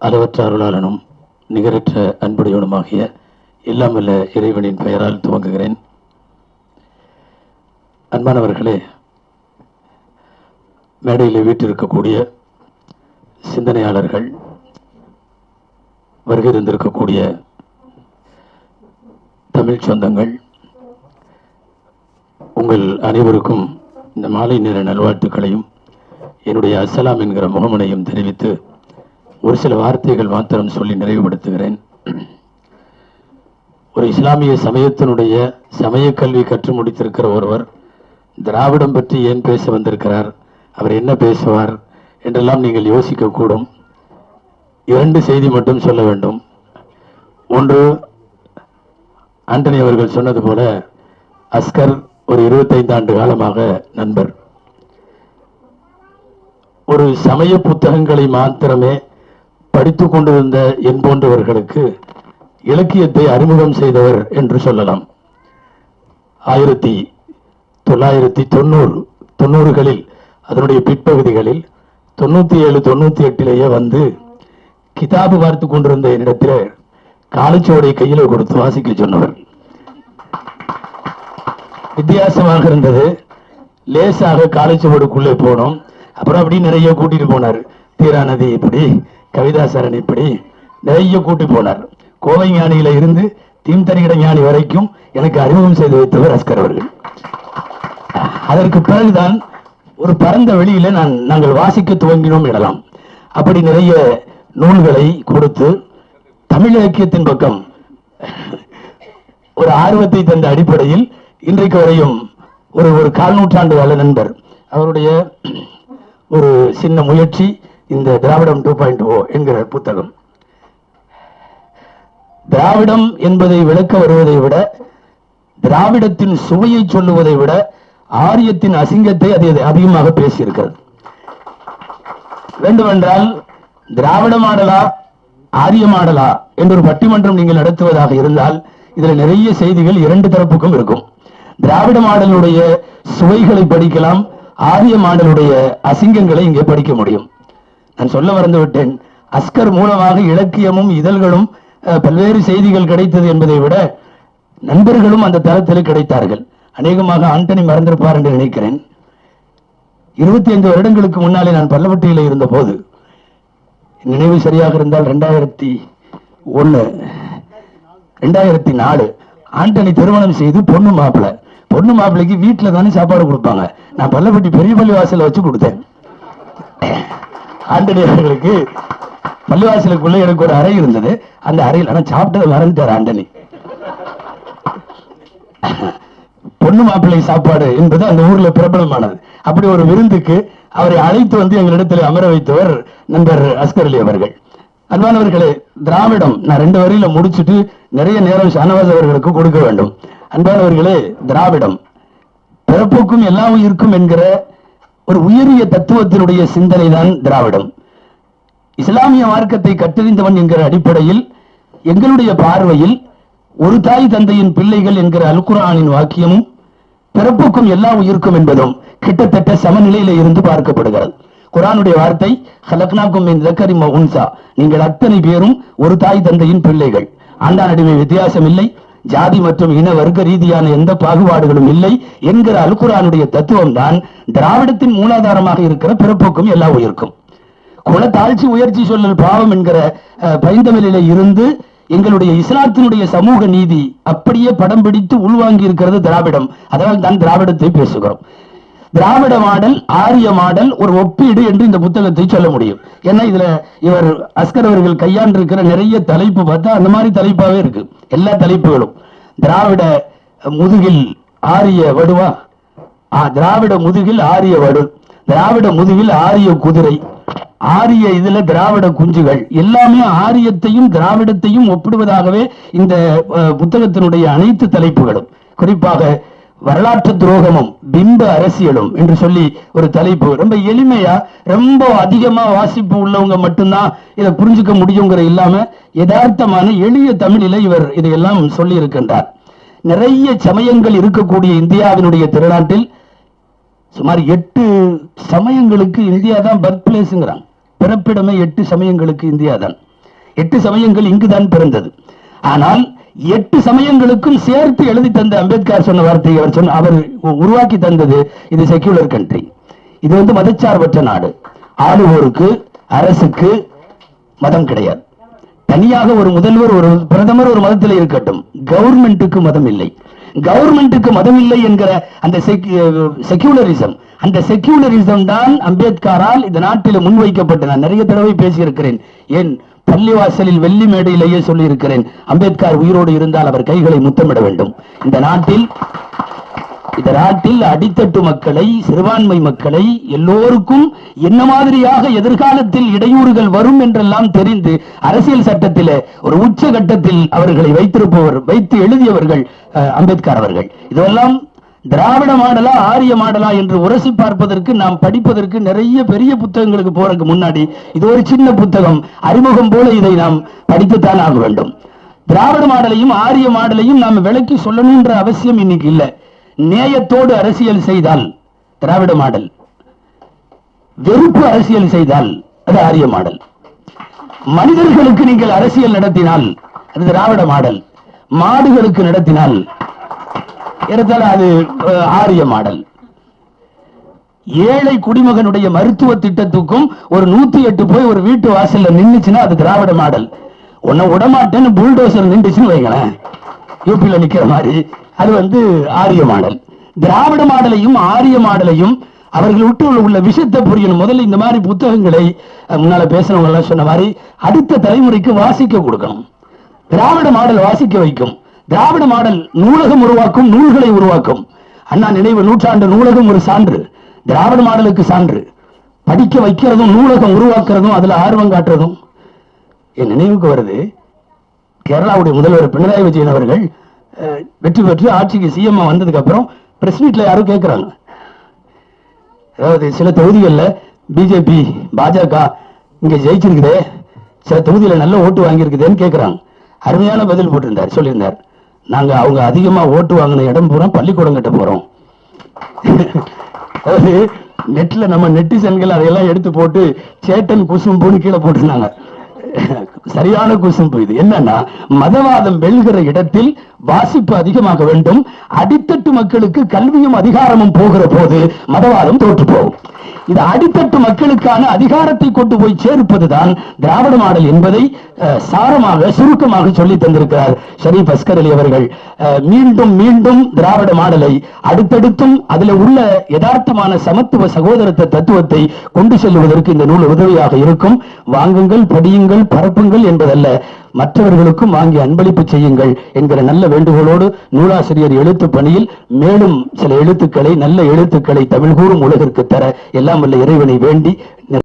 அளவற்ற அருளாளனும் நிகரற்ற அன்புடையவனுமாகிய எல்லாம் வல்ல இறைவனின் பெயரால் துவங்குகிறேன். அன்பானவர்களே, மேடையில் வீட்டிருக்கக்கூடிய சிந்தனையாளர்கள், வருகை இருந்திருக்கக்கூடிய தமிழ் சொந்தங்கள், உங்கள் அனைவருக்கும் இந்த மாலை நேர நல்வாழ்த்துக்களையும் என்னுடைய அஸ்ஸலாம் என்கிற முகமனையும் தெரிவித்து ஒரு சில வார்த்தைகள் மாத்திரம் சொல்லி நிறைவுபடுத்துகிறேன். ஒரு இஸ்லாமிய சமயத்தினுடைய சமய கல்வி கற்று முடித்திருக்கிற ஒருவர் திராவிடம் பற்றி ஏன் பேச வந்திருக்கிறார், அவர் என்ன பேசுவார் என்றெல்லாம் நீங்கள் யோசிக்கக்கூடும். 2 செய்தி மட்டும் சொல்ல வேண்டும். ஒன்று, ஆண்டனி அவர்கள் சொன்னது போல அஸ்கர் ஒரு 25 ஆண்டு காலமாக நண்பர். ஒரு சமய புத்தகங்களை மாத்திரமே படித்துக் கொண்டிருந்த என் போன்றவர்களுக்கு இலக்கியத்தை அறிமுகம் செய்தவர் என்று சொல்லலாம். 1990களில் அதனுடைய பிற்பகுதிகளில் 97, 98 வந்து கிதாபு பார்த்து கொண்டிருந்த என்னிடத்தில் காலச்சுவடை கையில கொடுத்து வாசிக்க சொன்னவர். வித்தியாசமாக இருந்தது. லேசாக காலச்சுவடுக்குள்ளே போனோம். அப்புறம் அப்படி நிறைய கூட்டிட்டு போனார். தீராநதி இப்படி, கவிதாசரன் இப்படி நிறைய கூட்டி போனார். கோவை ஞானியில இருந்து தீம்தனியிட ஞானி வரைக்கும் எனக்கு அறிமுகம் செய்து வைத்தவர் அஸ்கர் அவர்கள். அதற்கு பிறகுதான் ஒரு பரந்த வெளியில நாங்கள் வாசிக்க துவங்கினோம் எனலாம். அப்படி நிறைய நூல்களை கொடுத்து தமிழ் இலக்கியத்தின் பக்கம் ஒரு ஆர்வத்தை தந்த அடிப்படையில் இன்றைக்கு வரையும் ஒரு 1/4 நூற்றாண்டு கால நண்பர். அவருடைய ஒரு சின்ன முயற்சி இந்த திராவிடம் 2.0 என்கிற புத்தகம். திராவிடம் என்பதை விளக்க வருவதை விட, திராவிடத்தின் சுவையை சொல்லுவதை விட ஆரியத்தின் அசிங்கத்தை அது அதிகமாக பேசியிருக்கிறது. வேண்டுமென்றால் திராவிட மாடலா ஆரிய மாடலா என்ற ஒரு பட்டிமன்றம் நீங்கள் நடத்துவதாக இருந்தால் இதுல நிறைய செய்திகள் 2 தரப்புக்கும் இருக்கும். திராவிட மாடலுடைய சுவைகளை படிக்கலாம், ஆரிய மாடலுடைய அசிங்கங்களை இங்கே படிக்க முடியும். நான் சொல்ல மறந்து விட்டேன். அஸ்கர் மூலமாக இலக்கியமும் இதழ்களும் பல்வேறு செய்திகள் கிடைத்தது என்பதை விட நண்பர்களும் அந்த தளத்தில் கிடைத்தார்கள். அநேகமாக ஆண்டனி மறந்திருப்பார் என்று நினைக்கிறேன். 25 வருடங்களுக்கு முன்னாலே நான் பல்லவட்டியில இருந்த போது, நினைவு சரியாக இருந்தால் 2001, 2004 ஆண்டனி திருமணம் செய்து பொண்ணு மாப்பிள்ளைக்கு வீட்டுல தானே சாப்பாடு கொடுப்பாங்க. நான் பல்லப்பட்டி பெரிய பள்ளி வாசல வச்சு கொடுத்தேன். ஆண்டனி அவர்களுக்கு பள்ளிவாசலுக்குள்ள எனக்கு ஒரு அறை இருந்தது. அந்த அறையில் ஆனா சாப்பிட்டதை மறந்துட்டார் ஆண்டனி. பொண்ணு மாப்பிள்ளை சாப்பாடு என்பது அந்த ஊர்ல பிரபலமானது. அப்படி ஒரு விருந்துக்கு அவரை அழைத்து வந்து எங்களிடத்தில் அமர வைத்தவர் நண்பர் அஸ்கர் அலி அவர்கள். அன்பானவர்களே, திராவிடம் நான் 2 வரியில முடிச்சுட்டு நிறைய நேரம் ஷானவாஸ் அவர்களுக்கு கொடுக்க வேண்டும். அன்பானவர்களே, திராவிடம் பிறப்புக்கும் எல்லா உயிருக்கும் என்கிற ஒரு உயரிய தத்துவத்தினுடைய சிந்தனை தான் திராவிடம். இஸ்லாமிய மார்க்கத்தை கற்றறிந்தவன் என்கிற அடிப்படையில் எங்களுடைய பார்வையில் ஒரு தாய் தந்தையின் பிள்ளைகள் என்கிற அல்குர்ஆனின் வாக்கியமும் பிறப்புக்கும் எல்லா உயிருக்கும் என்பதும் கிட்டத்தட்ட சமநிலையில இருந்து பார்க்கப்படுகிறது. குர்ஆனுடைய வார்த்தை ஹலக்னாக்கும் மின் ஸக்கரின் வ உன்ஸா, நீங்கள் அத்தனை பேரும் ஒரு தாய் தந்தையின் பிள்ளைகள். ஆண்டான் அடிமை வித்தியாசம் இல்லை, ஜாதி மற்றும் இன வர்க்க ரீதியான எந்த பாகுபாடுகளும் இல்லை என்கிற அல்குர்ஆனுடைய தத்துவம் தான் திராவிடத்தின் மூலாதாரமாக இருக்கிற பிறப்புக்கும் எல்லா உயிருக்கும். குல தாழ்ச்சி உயர்ச்சி சொல்லல் பாவம் என்கிற பைந்தமிழில இருந்து எங்களுடைய இஸ்லாத்தினுடைய சமூக நீதி அப்படியே படம் பிடித்து உள்வாங்கி இருக்கிறது திராவிடம். அதனால் தான் திராவிடத்தை பேசுகிறோம். திராவிட மாடல், ஆரிய மாடல் ஒரு ஒப்பீடு என்று இந்த புத்தகத்தை சொல்ல முடியும். ஏன்னா இதுல இவர் அஸ்கர் அவர்கள் கையாண்டிருக்கிற நிறைய தலைப்பு பார்த்தா அந்த மாதிரி தலைப்பாவே இருக்கு. எல்லா தலைப்புகளும் திராவிட முதுகில் ஆரிய வடுவா, திராவிட முதுகில் ஆரிய வடு, திராவிட முதுகில் ஆரிய குதிரை, ஆரிய இதுல திராவிட குஞ்சுகள், எல்லாமே ஆரியத்தையும் திராவிடத்தையும் ஒப்பிடுவதாகவே இந்த புத்தகத்தினுடைய அனைத்து தலைப்புகளும். குறிப்பாக வரலாற்று துரோகமும் பிம்ப அரசியலும் என்று சொல்லி ஒரு தலைப்பு. ரொம்ப எளிமையா, ரொம்ப அதிகமா வாசிப்பு உள்ளவங்க மட்டும்தான் இதை புரிஞ்சுக்க முடியுங்கிற இல்லாம யதார்த்தமான எளிய தமிழில இவர் இதையெல்லாம் சொல்லி இருக்கின்றார். நிறைய சமயங்கள் இருக்கக்கூடிய இந்தியாவினுடைய திருநாட்டில் சுமார் 8 சமயங்களுக்கு இந்தியா தான் பர்த் பிளேஸ்ங்கிறாங்க. பிறப்பிடமே 8 சமயங்களுக்கு இந்தியா தான். 8 சமயங்கள் இங்குதான் பிறந்தது. ஆனால் 8 சமயங்களுக்கும் சேர்த்து எழுதி தந்த அம்பேத்கர் சொன்ன வார்த்தையை அவர் உருவாக்கி தந்தது, இது செக்யூலர் கண்ட்ரி, இது மதச்சார்பற்ற நாடு, ஆளுவோருக்கு அரசுக்கு மதம் கிடையாது. தனியாக ஒரு முதல்வர் ஒரு பிரதமர் ஒரு மதத்தில் இருக்கட்டும், கவர்மெண்ட்டுக்கு மதம் இல்லை. கவர்மெண்ட்டுக்கு மதம் இல்லை என்கிற அந்த செக்யூலரிசம், அந்த செக்யூலரிசம் தான் அம்பேத்கரால் இந்த நாட்டில் முன்வைக்கப்பட்டு நான் நிறைய தடவை பேசியிருக்கிறேன். ஏன் பள்ளிவாசலில் வெள்ளி மேடையிலேயே சொல்லி இருக்கிறேன், அம்பேத்கர் உயிரோடு இருந்தால் அவர் கைகளை முத்தமிட வேண்டும். இந்த நாட்டில் அடித்தட்டு மக்களை, சிறுபான்மை மக்களை எல்லோருக்கும் என்ன மாதிரியாக எதிர்காலத்தில் இடையூறுகள் வரும் என்றெல்லாம் தெரிந்து அரசியல் சட்டத்தில் ஒரு உச்சகட்டத்தில் அவர்களை வைத்து எழுதியவர்கள் அம்பேத்கர் அவர்கள். இதெல்லாம் திராவிட மாடலா ஆரிய மாடலா என்று உரசி பார்ப்பதற்கு, நாம் படிப்பதற்கு நிறைய பெரிய புத்தகங்களுக்கு போறதுக்கு முன்னாடி இது ஒரு சின்ன புத்தகம், அறிமுகம் போல இதை நாம் படித்துத்தான் ஆக வேண்டும். திராவிட மாடலையும் ஆரிய மாடலையும் நாம் விளக்கி சொல்லணும்ன்ற அவசியம் இன்னைக்கு இல்லை. நேயத்தோடு அரசியல் செய்தால் திராவிட மாடல், வெறுப்பு அரசியல் செய்தால் அது ஆரிய மாடல். மனிதர்களுக்கு நீங்கள் அரசியல் நடத்தினால் அது திராவிட மாடல், மாடுகளுக்கு நடத்தினால் அது ஆரிய மாடல். ஏழை குடிமகனுடைய மருத்துவ திட்டத்துக்கும் ஒரு 108 போய் ஒரு வீட்டு வாசல்ல நின்னுச்சுன்னா அது திராவிட மாடல். உன்னை விடமாட்டேன்னு புல்டோசர் நின்றுச்சுன்னு வைங்களேன், யூபியில் நிக்கிற மாதிரி, அது ஆரிய மாடல். திராவிட மாடலையும் ஆரிய மாடலையும் அவர்கள் விட்டு உள்ள விஷயத்தை புரியணும். முதல்ல இந்த மாதிரி புத்தகங்களை முன்னால பேசுறவங்க எல்லாம் சொன்ன மாதிரி அடுத்த தலைமுறைக்கு வாசிக்க கொடுக்கணும். திராவிட மாடல் வாசிக்க வைக்கும். திராவிட மாடல் நூலகம் உருவாக்கும், நூல்களை உருவாக்கும். அண்ணா நினைவு நூற்றாண்டு நூலகம் ஒரு சான்று, திராவிட மாடலுக்கு சான்று. படிக்க வைக்கிறதும் நூலகம் உருவாக்குறதும் அதுல ஆர்வம் காட்டுறதும். என் நினைவுக்கு வருது, கேரளாவுடைய முதல்வர் பினராயி விஜயன் அவர்கள் வெற்றி பெற்று ஆட்சிக்கு சிஎம் வந்ததுக்கு அப்புறம் பிரஸ் மீட்ல யாரும் கேட்கிறாங்க, அதாவது சில தொகுதிகளில் பிஜேபி பாஜக இங்க ஜெயிச்சிருக்குதே, சில தொகுதியில நல்ல ஓட்டு வாங்கியிருக்குதேன்னு கேட்கிறாங்க. அருமையான பதில் போட்டிருந்தார், சொல்லியிருந்தார், நாங்க அவங்க அதிகமா ஓட்டு வாங்கின இடம் பூரா பள்ளிக்கூடம் கட்ட போறோம். அதாவது நெட்ல நம்ம நெட்டிசன்கள் அதையெல்லாம் எடுத்து போட்டு சேட்டன் குசும்புன்னு கீழே போட்டிருந்தாங்க. சரியான குசும்பு இது. என்னன்னா, மதவாதம் வெல்கிற இடத்தில் வாசிப்பு அதிகமாக வேண்டும். அடித்தட்டு மக்களுக்கு கல்வியும் அதிகாரமும் போகிற போது மதவாதம் தோற்று போகும். இது அடித்தட்டு மக்களுக்கான அதிகாரத்தை கொண்டு போய் சேர்ப்பதுதான் திராவிட மாடல் என்பதை சாரமாக சுருக்கமாக சொல்லி தந்திருக்கிறார் ஷரீப் அஸ்கர் அலி அவர்கள். மீண்டும் மீண்டும் திராவிட மாடலை அடுத்தடுத்தும் அதில் உள்ள யதார்த்தமான சமத்துவ சகோதரத்த தத்துவத்தை கொண்டு செல்வதற்கு இந்த நூல் உதவியாக இருக்கும். வாங்குங்கள், படியுங்கள், பரப்புங்கள் என்பதல்ல, மற்றவர்களுக்கும் வாங்கி அன்பளிப்பு செய்யுங்கள் என்கிற நல்ல வேண்டுகோளோடு நூலாசிரியர் எழுத்து பணியில் மேலும் சில எழுத்துக்களை, நல்ல எழுத்துக்களை தமிழ் கூறும் உலகிற்கு தர எல்லாம் வல்ல இறைவனை வேண்டி